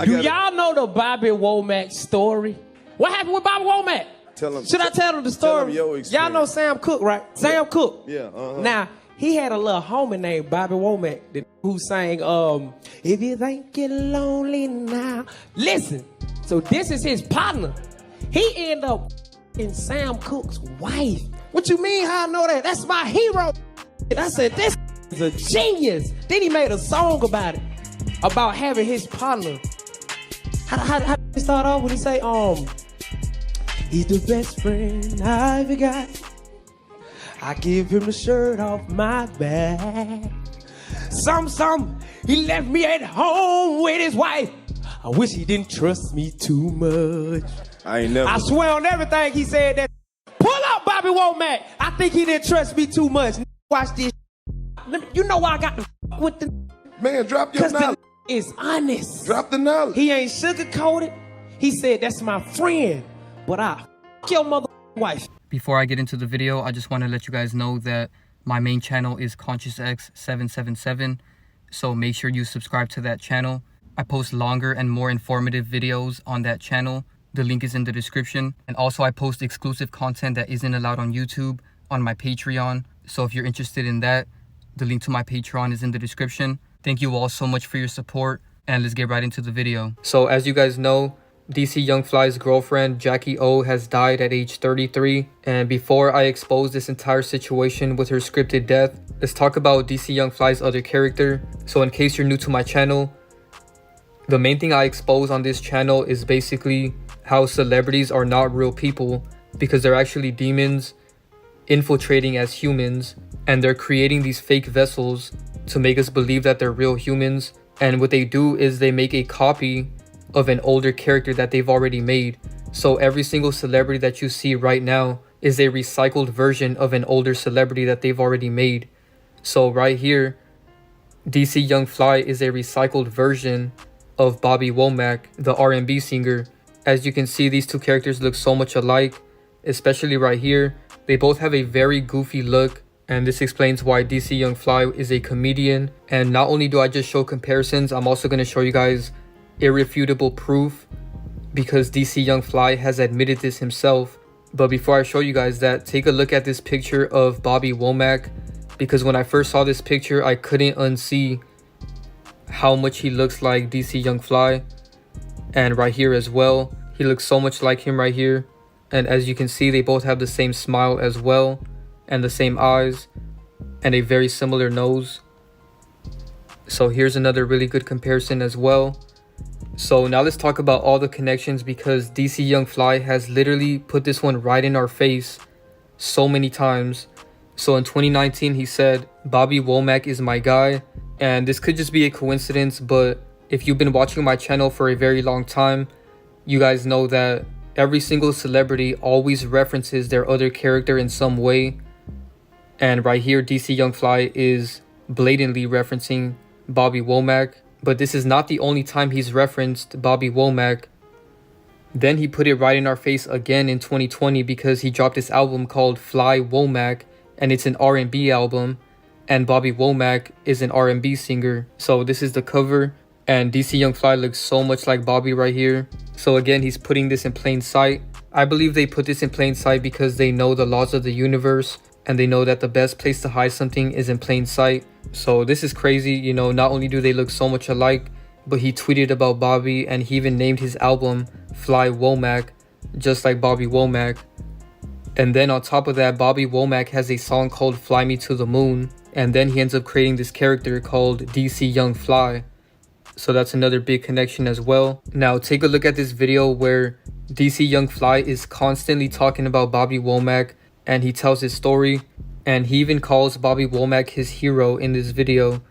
Do y'all know the Bobby Womack story? What happened with Bobby Womack? Tell him. Should I tell them the story? Y'all know Sam Cooke, right? Sam Cooke. Yeah. Now, he had a little homie named Bobby Womack who sang, if you think you're lonely now. Listen, so this is his partner. He ended up in Sam Cooke's wife. What you mean how I know that? That's my hero. And I said, this is a genius. Then he made a song about it, about having his partner. How did he start off when he say, he's the best friend I ever got. I give him the shirt off my back. He left me at home with his wife. I wish he didn't trust me too much. I swear on everything he said that. Pull up Bobby Womack. I think he didn't trust me too much. Watch this. You know why I got to with the man, drop your knowledge. Is honest. Drop the knowledge. He ain't sugarcoated. He said, that's my friend, but I your mother wife. Before I get into the video, I just want to let you guys know that my main channel is ConsciousX777, so make sure you subscribe to that channel. I post longer and more informative videos on that channel. The link is in the description. And also I post exclusive content that isn't allowed on YouTube on my Patreon. So if you're interested in that, the link to my Patreon is in the description. Thank you all so much for your support, and let's get right into the video. So as you guys know, DC YoungFly's girlfriend, Jacky O, has died at age 33. And before I expose this entire situation with her scripted death, let's talk about DC YoungFly's other character. So in case you're new to my channel, the main thing I expose on this channel is basically how celebrities are not real people, because they're actually demons infiltrating as humans, and they're creating these fake vessels to make us believe that they're real humans. And what they do is they make a copy of an older character that they've already made. So every single celebrity that you see right now is a recycled version of an older celebrity that they've already made. So right here, DC YoungFly is a recycled version of Bobby Womack, the R&B singer. As you can see, these two characters look so much alike, especially right here. They both have a very goofy look, and this explains why DC YoungFly is a comedian. And not only do I just show comparisons, I'm also going to show you guys irrefutable proof, because DC YoungFly has admitted this himself. But before I show you guys that, take a look at this picture of Bobby Womack, because when I first saw this picture, I couldn't unsee how much he looks like DC YoungFly. And right here as well, he looks so much like him right here. And as you can see, they both have the same smile as well, and the same eyes, and a very similar nose. So here's another really good comparison as well. So now let's talk about all the connections, because DC YoungFly has literally put this one right in our face so many times. So in 2019, he said, Bobby Womack is my guy. And this could just be a coincidence, but if you've been watching my channel for a very long time, you guys know that every single celebrity always references their other character in some way. And right here, DC YoungFly is blatantly referencing Bobby Womack. But this is not the only time he's referenced Bobby Womack. Then he put it right in our face again in 2020, because he dropped this album called Fly Womack, and it's an R&B album, and Bobby Womack is an R&B singer. So this is the cover, and DC YoungFly looks so much like Bobby right here. So again, he's putting this in plain sight. I believe they put this in plain sight because they know the laws of the universe, and they know that the best place to hide something is in plain sight. So this is crazy, you know, not only do they look so much alike, but he tweeted about Bobby, and he even named his album Fly Womack, just like Bobby Womack. And then on top of that, Bobby Womack has a song called Fly Me to the Moon, and then he ends up creating this character called DC YoungFly. So that's another big connection as well. Now take a look at this video where DC YoungFly is constantly talking about Bobby Womack, and he tells his story, and he even calls Bobby Womack his hero in this video.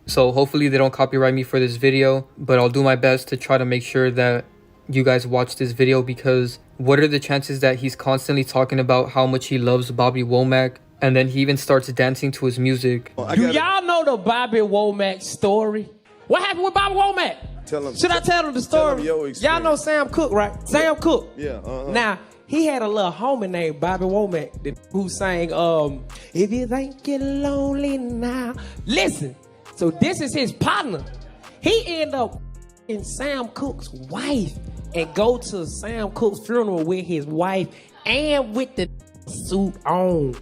So hopefully they don't copyright me for this video, but I'll do my best to try to make sure that you guys watch this video, because what are the chances that he's constantly talking about how much he loves Bobby Womack, and then he even starts dancing to his music? Do y'all know the Bobby Womack story? What happened with Bobby Womack? Tell him. Should I tell them the story? Y'all know Sam Cooke, right? Sam Cooke. Yeah. Now, he had a little homie named Bobby Womack who sang, if you think you're lonely now. Listen, so this is his partner. He ended up in Sam Cooke's wife and go to Sam Cooke's funeral with his wife and with the suit on.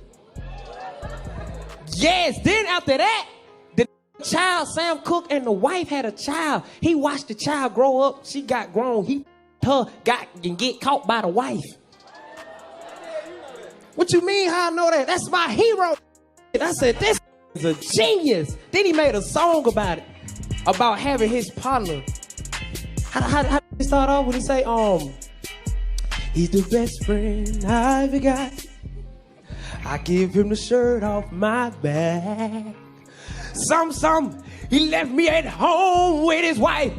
Yes, then after that, the child, Sam Cooke and the wife had a child. He watched the child grow up. She got grown. He got and get caught by the wife. What you mean how I know that? That's my hero. I said, this is a genius. Then he made a song about it, about having his partner. How did he start off when he say, he's the best friend I ever got. I give him the shirt off my back. He left me at home with his wife.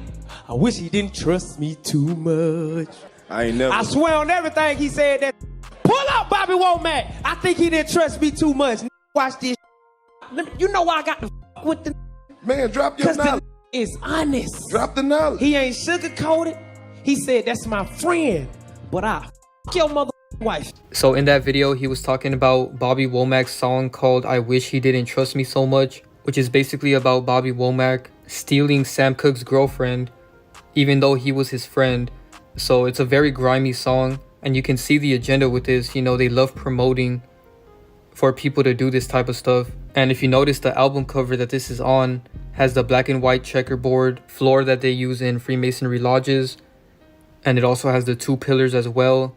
I wish he didn't trust me too much. I swear on everything he said that. Pull up Bobby Womack. I think he didn't trust me too much. Watch this. You know why I got to with the man, drop your knowledge. Is honest. Drop the knowledge. He ain't sugarcoated. He said, that's my friend, but I your mother wife. So in that video, he was talking about Bobby Womack's song called I Wish He Didn't Trust Me So Much, which is basically about Bobby Womack stealing Sam Cooke's girlfriend, even though he was his friend. So it's a very grimy song, and you can see the agenda with this. You know, they love promoting for people to do this type of stuff. And if you notice, the album cover that this is on has the black and white checkerboard floor that they use in Freemasonry lodges, and it also has the 2 pillars as well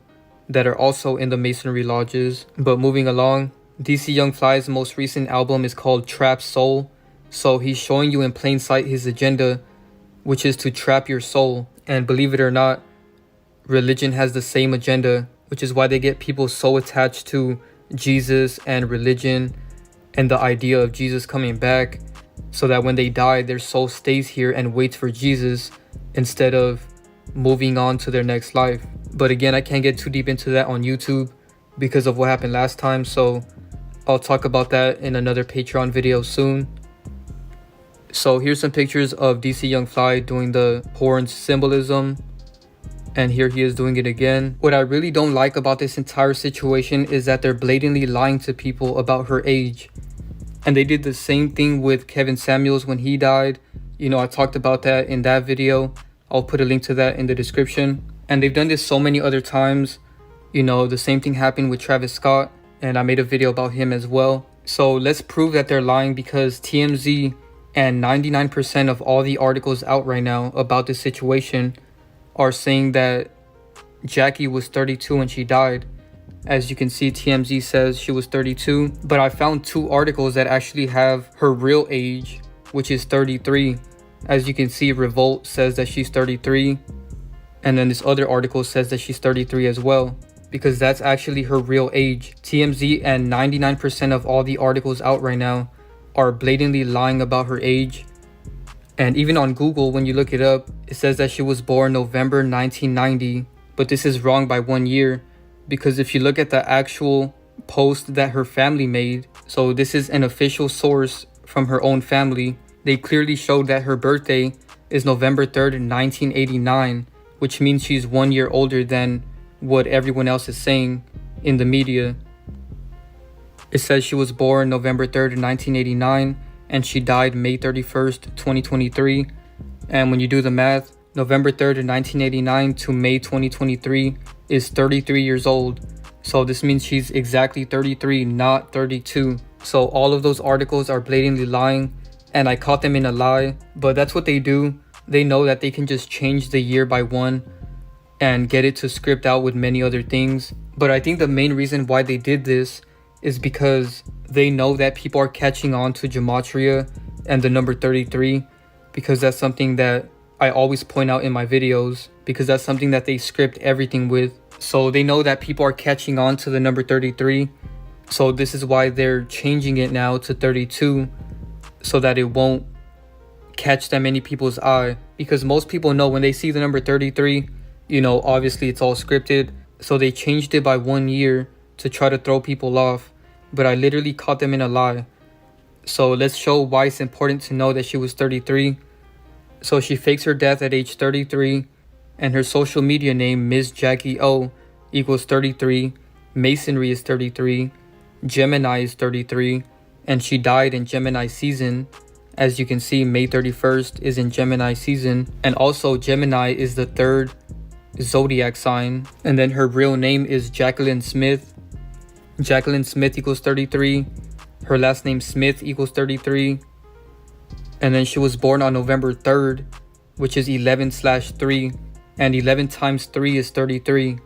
that are also in the Masonry lodges. But moving along, DC YoungFly's most recent album is called Trap Soul. So he's showing you in plain sight his agenda, which is to trap your soul. And believe it or not, religion has the same agenda, which is why they get people so attached to Jesus and religion and the idea of Jesus coming back, so that when they die, their soul stays here and waits for Jesus instead of moving on to their next life. But again, I can't get too deep into that on YouTube because of what happened last time, so I'll talk about that in another Patreon video soon. So here's some pictures of DC YoungFly doing the horns symbolism, and here he is doing it again. What I really don't like about this entire situation is that they're blatantly lying to people about her age. And they did the same thing with Kevin Samuels when he died. You know, I talked about that in that video. I'll put a link to that in the description. And they've done this so many other times. You know, the same thing happened with Travis Scott, and I made a video about him as well. So let's prove that they're lying, because TMZ and 99% of all the articles out right now about this situation are saying that Jacky was 32 when she died. As you can see, TMZ says she was 32, but I found 2 articles that actually have her real age, which is 33. As you can see, Revolt says that she's 33, and then this other article says that she's 33 as well, because that's actually her real age. TMZ and 99% of all the articles out right now are blatantly lying about her age. And even on Google, when you look it up, it says that she was born November 1990, but this is wrong by 1 year, because if you look at the actual post that her family made, so this is an official source from her own family, they clearly showed that her birthday is November 3rd, 1989, which means she's 1 year older than what everyone else is saying in the media. It says she was born November 3rd, 1989, and she died May 31st, 2023. And when you do the math, November 3rd, 1989 to May 2023 is 33 years old. So this means she's exactly 33, not 32. So all of those articles are blatantly lying, and I caught them in a lie, but that's what they do. They know that they can just change the year by 1 and get it to script out with many other things. But I think the main reason why they did this is because they know that people are catching on to Gematria and the number 33, because that's something that I always point out in my videos, because that's something that they script everything with. So they know that people are catching on to the number 33. So this is why they're changing it now to 32, so that it won't catch that many people's eye. Because most people know when they see the number 33, you know, obviously it's all scripted. So they changed it by 1 year to try to throw people off. But I literally caught them in a lie. So let's show why it's important to know that she was 33. So she fakes her death at age 33, and her social media name, Ms. Jacky O, equals 33. Masonry is 33. Gemini is 33. And she died in Gemini season. As you can see, May 31st is in Gemini season, and also Gemini is the third zodiac sign. And then her real name is Jacqueline Smith. Jacqueline Smith equals 33. Her last name Smith equals 33. And then she was born on November 3rd, which is 11/3, and 11 times 3 is 33.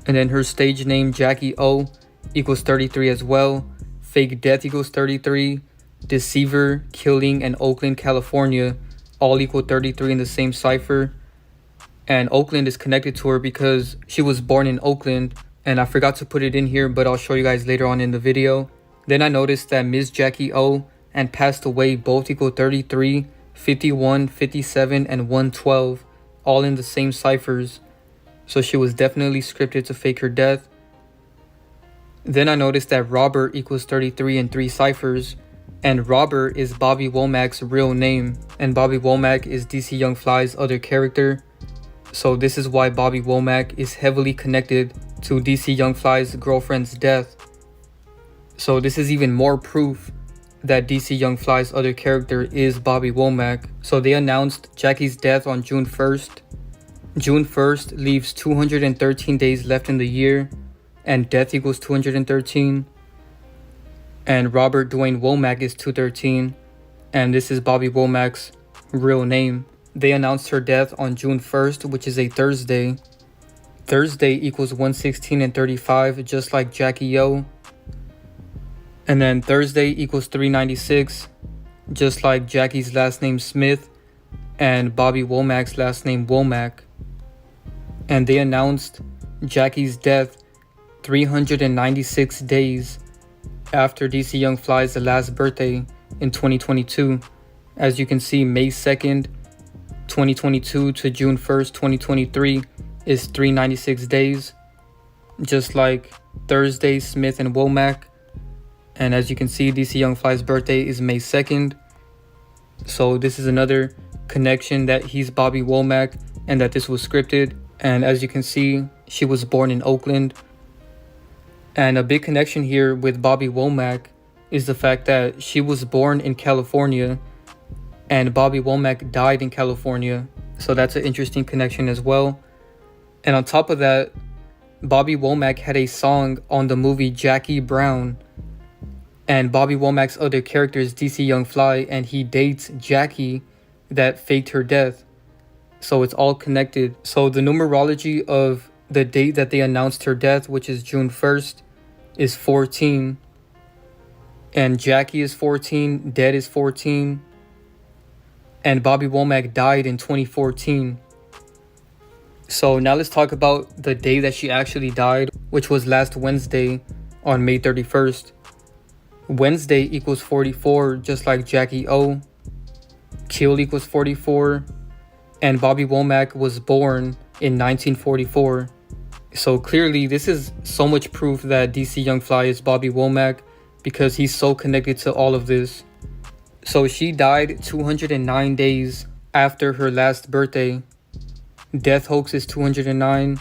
And then her stage name Jacky O equals 33 as well. Fake death equals 33. Deceiver, killing, and Oakland, California all equal 33 in the same cipher. And Oakland is connected to her because she was born in Oakland, and I forgot to put it in here, but I'll show you guys later on in the video. Then I noticed that Ms. Jacky O and passed away both equal 33, 51, 57, and 112, all in the same ciphers. So she was definitely scripted to fake her death. Then I noticed that Robert equals 33 in 3 ciphers, and Robert is Bobby Womack's real name, and Bobby Womack is DC YoungFly's other character. So this is why Bobby Womack is heavily connected to DC YoungFly's girlfriend's death. So this is even more proof that DC YoungFly's other character is Bobby Womack. So they announced Jacky's death on June 1st. June 1st leaves 213 days left in the year, and death equals 213. And Robert Dwayne Womack is 213, and this is Bobby Womack's real name. They announced her death on June 1st, which is a Thursday. Thursday equals 116 and 35, just like Jacky O. And then Thursday equals 396, just like Jacky's last name Smith and Bobby Womack's last name Womack. And they announced Jacky's death 396 days after DC YoungFly's last birthday in 2022. As you can see, May 2nd, 2022 to June 1st, 2023 is 396 days, just like Thursday, Smith, and Womack. And as you can see, DC YoungFly's birthday is May 2nd. So this is another connection that he's Bobby Womack and that this was scripted. And as you can see, she was born in Oakland. And a big connection here with Bobby Womack is the fact that she was born in California and Bobby Womack died in California. So that's an interesting connection as well. And on top of that, Bobby Womack had a song on the movie Jackie Brown. And Bobby Womack's other character is DC YoungFly, and he dates Jacky that faked her death. So it's all connected. So the numerology of the date that they announced her death, which is June 1st, is 14. And Jacky is 14, Dead is 14. And Bobby Womack died in 2014. So now let's talk about the day that she actually died, which was last Wednesday on May 31st. Wednesday equals 44, just like Jacky O. Kill equals 44. And Bobby Womack was born in 1944. So clearly this is so much proof that DC YoungFly is Bobby Womack because he's so connected to all of this. So she died 209 days after her last birthday. Death Hoax is 209.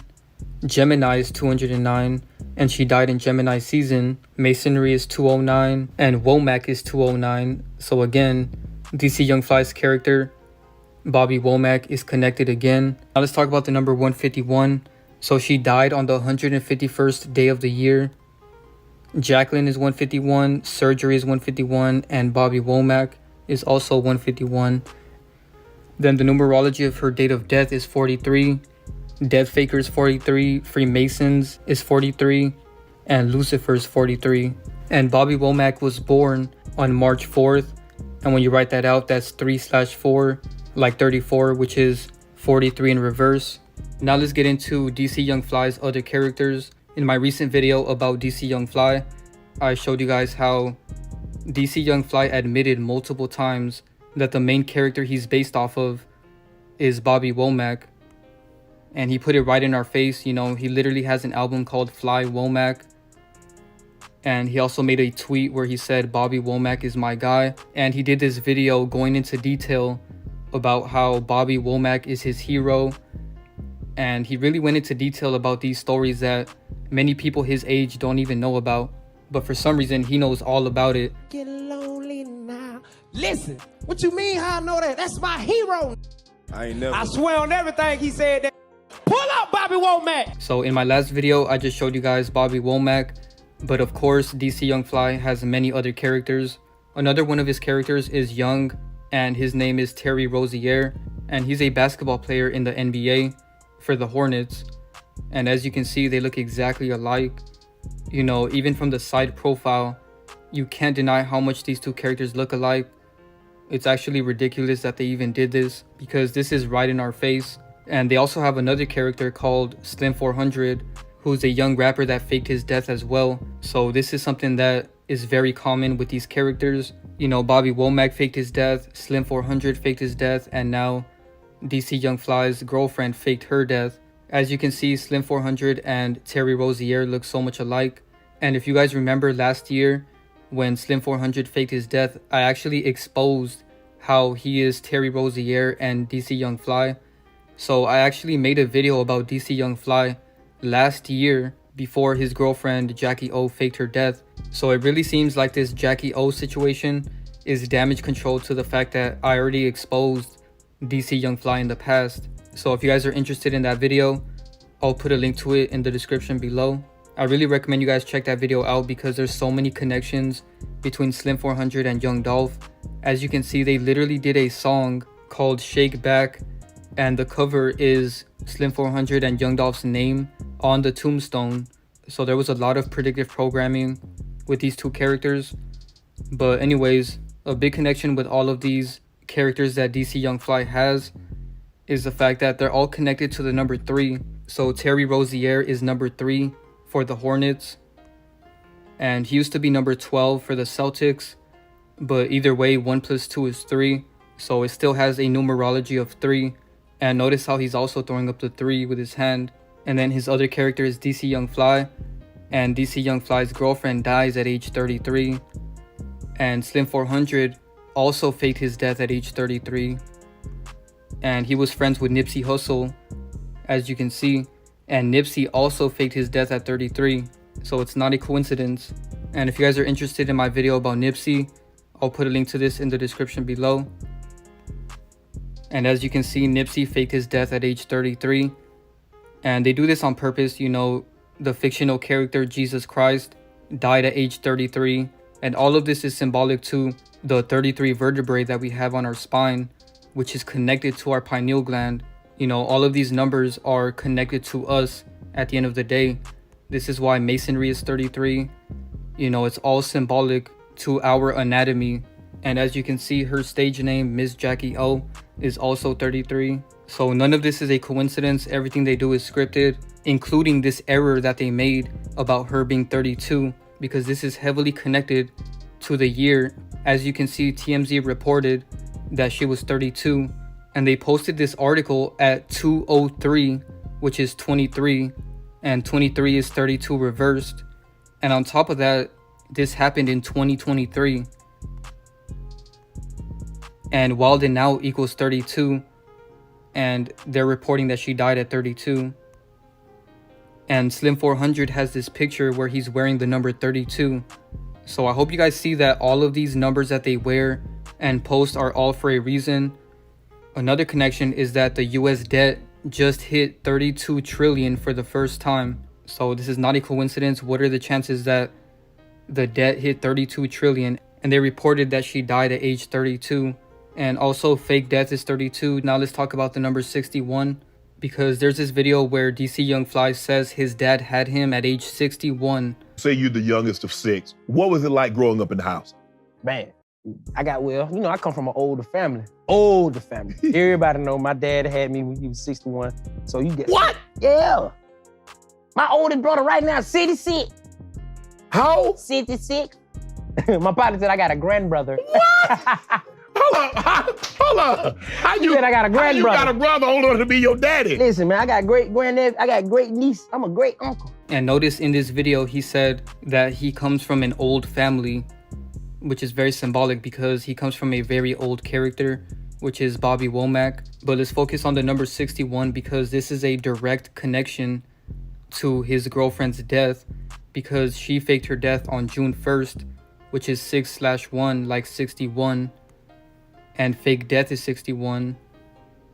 Gemini is 209. And she died in Gemini season. Masonry is 209. And Womack is 209. So again, DC YoungFly's character, Bobby Womack, is connected again. Now let's talk about the number 151. So she died on the 151st day of the year. Jacqueline is 151, Surgery is 151, and Bobby Womack is also 151. Then the numerology of her date of death is 43. Death Faker is 43, Freemasons is 43, and Lucifer is 43. And Bobby Womack was born on March 4th. And when you write that out, that's 3/4, like 34, which is 43 in reverse. Now let's get into DC YoungFly's other characters. In my recent video about DC YoungFly, I showed you guys how DC YoungFly admitted multiple times that the main character he's based off of is Bobby Womack. And he put it right in our face. You know, he literally has an album called Fly Womack. And he also made a tweet where he said, Bobby Womack is my guy. And he did this video going into detail about how Bobby Womack is his hero. And he really went into detail about these stories that many people his age don't even know about. But for some reason, he knows all about it. Get lonely now. Listen, what you mean how I know that? That's my hero. I ain't never. I swear on everything he said that. Pull up Bobby Womack. So in my last video, I just showed you guys Bobby Womack, but of course, DC YoungFly has many other characters. Another one of his characters is Young, and his name is Terry Rozier, and he's a basketball player in the NBA for the Hornets. And as you can see, they look exactly alike. You know, even from the side profile, you can't deny how much these two characters look alike. It's actually ridiculous that they even did this, because this is right in our face. And they also have another character called Slim 400, who's a young rapper that faked his death as well. So this is something that is very common with these characters. You know, Bobby Womack faked his death, Slim 400 faked his death, and now DC YoungFly's girlfriend faked her death. As you can see, Slim 400 and Terry Rozier look so much alike. And if you guys remember last year, when Slim 400 faked his death, I actually exposed how he is Terry Rozier and DC YoungFly. So I actually made a video about DC YoungFly last year before his girlfriend Jacky O faked her death. So it really seems like this Jacky O situation is damage control to the fact that I already exposed DC YoungFly in the past. So if you guys are interested in that video, I'll put a link to it in the description below. I really recommend you guys check that video out because there's so many connections between Slim 400 and Young Dolph. As you can see, they literally did a song called Shake Back, and the cover is Slim 400 and Young Dolph's name on the tombstone. So there was a lot of predictive programming with these two characters. But anyways, a big connection with all of these characters that DC YoungFly has is the fact that they're all connected to the number 3. So Terry Rozier is number 3 for the Hornets, and he used to be number 12 for the Celtics. But either way, 1 + 2 is 3, so it still has a numerology of 3. And notice how he's also throwing up the 3 with his hand. And then his other character is DC YoungFly, and DC YoungFly's girlfriend dies at age 33. And Slim 400 also faked his death at age 33. And he was friends with Nipsey Hussle, as you can see. And Nipsey also faked his death at 33. So it's not a coincidence. And if you guys are interested in my video about Nipsey, I'll put a link to this in the description below. And as you can see, Nipsey faked his death at age 33. And they do this on purpose. You know, the fictional character Jesus Christ died at age 33. And all of this is symbolic to the 33 vertebrae that we have on our spine, which is connected to our pineal gland. You know, all of these numbers are connected to us at the end of the day. This is why masonry is 33. You know, it's all symbolic to our anatomy. And as you can see, her stage name, Miss Jacky O, is also 33. So none of this is a coincidence. Everything they do is scripted, including this error that they made about her being 32, because this is heavily connected to the year. As you can see, TMZ reported that she was 32, and they posted this article at 2:03, which is 23, and 23 is 32 reversed. And on top of that, this happened in 2023. And Wrld now equals 32, and they're reporting that she died at 32. And Slim 400 has this picture where he's wearing the number 32. So I hope you guys see that all of these numbers that they wear and post are all for a reason. Another connection is that the US debt just hit 32 trillion for the first time. So this is not a coincidence. What are the chances that the debt hit 32 trillion? And they reported that she died at age 32. And also, fake death is 32. Now let's talk about the number 61, because there's this video where DC YoungFly says his dad had him at age 61. Say you're the youngest of 6. What was it like growing up in the house? Man, I come from an older family. Older family. Everybody know my dad had me when he was 61. So you get... What? Yeah. My oldest brother right now, 66. How old? 66. My partner said I got a grandbrother. What? Hold on. How you said I got a grandbrother? How you got a brother older to be your daddy? Listen, man, I got great granddad. I got great niece. I'm a great uncle. And notice in this video, he said that he comes from an old family, which is very symbolic because he comes from a very old character, which is Bobby Womack. But let's focus on the number 61 because this is a direct connection to his girlfriend's death, because she faked her death on June 1st, which is 6/1, like 61. and fake death is 61.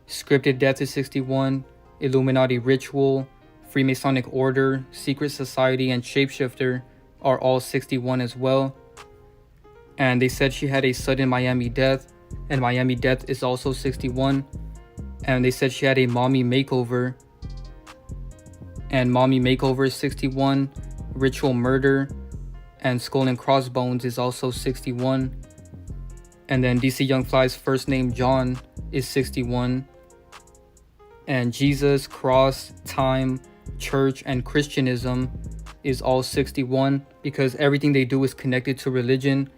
Scripted death is 61. Illuminati ritual, Freemasonic order, secret society, and shapeshifter are all 61 as well. And they said she had a sudden Miami death, and Miami death is also 61. And they said she had a mommy makeover, and mommy makeover is 61. Ritual murder and skull and crossbones is also 61. And then DC YoungFly's first name John is 61. And Jesus, cross, time, church, and Christianism is all 61, because everything they do is connected to religion,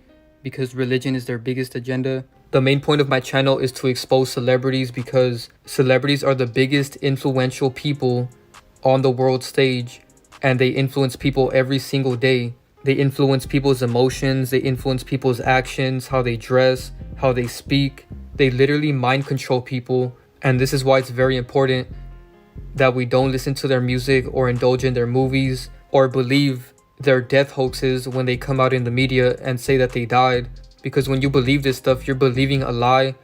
because religion is their biggest agenda. The main point of my channel is to expose celebrities, because celebrities are the biggest influential people on the world stage, and they influence people every single day. They influence people's emotions, they influence people's actions, how they dress, how they speak. They literally mind control people, and this is why it's very important that we don't listen to their music or indulge in their movies or believe their death hoaxes when they come out in the media and say that they died. Because when you believe this stuff, you're believing a lie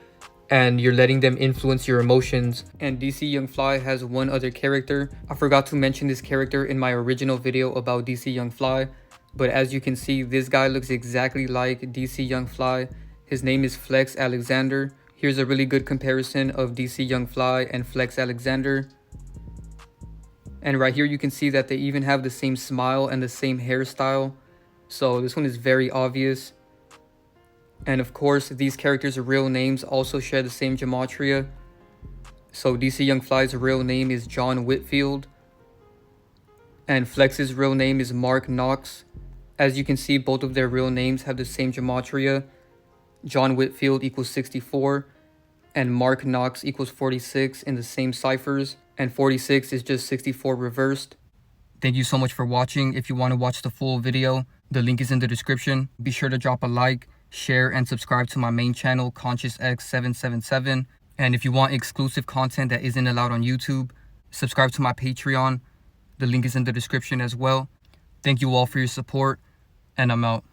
and you're letting them influence your emotions. And DC YoungFly has one other character. I forgot to mention this character in my original video about DC YoungFly, but as you can see, this guy looks exactly like DC YoungFly. His name is Flex Alexander. Here's a really good comparison of DC YoungFly and Flex Alexander. And right here you can see that they even have the same smile and the same hairstyle. So this one is very obvious. And of course, these characters' real names also share the same gematria. So DC YoungFly's real name is John Whitfield, and Flex's real name is Mark Knox. As you can see, both of their real names have the same gematria. John Whitfield equals 64, and Mark Knox equals 46 in the same ciphers, and 46 is just 64 reversed. Thank you so much for watching. If you want to watch the full video, the link is in the description. Be sure to drop a like, share, and subscribe to my main channel, ConsciousX777. And if you want exclusive content that isn't allowed on YouTube, subscribe to my Patreon. The link is in the description as well. Thank you all for your support, and I'm out.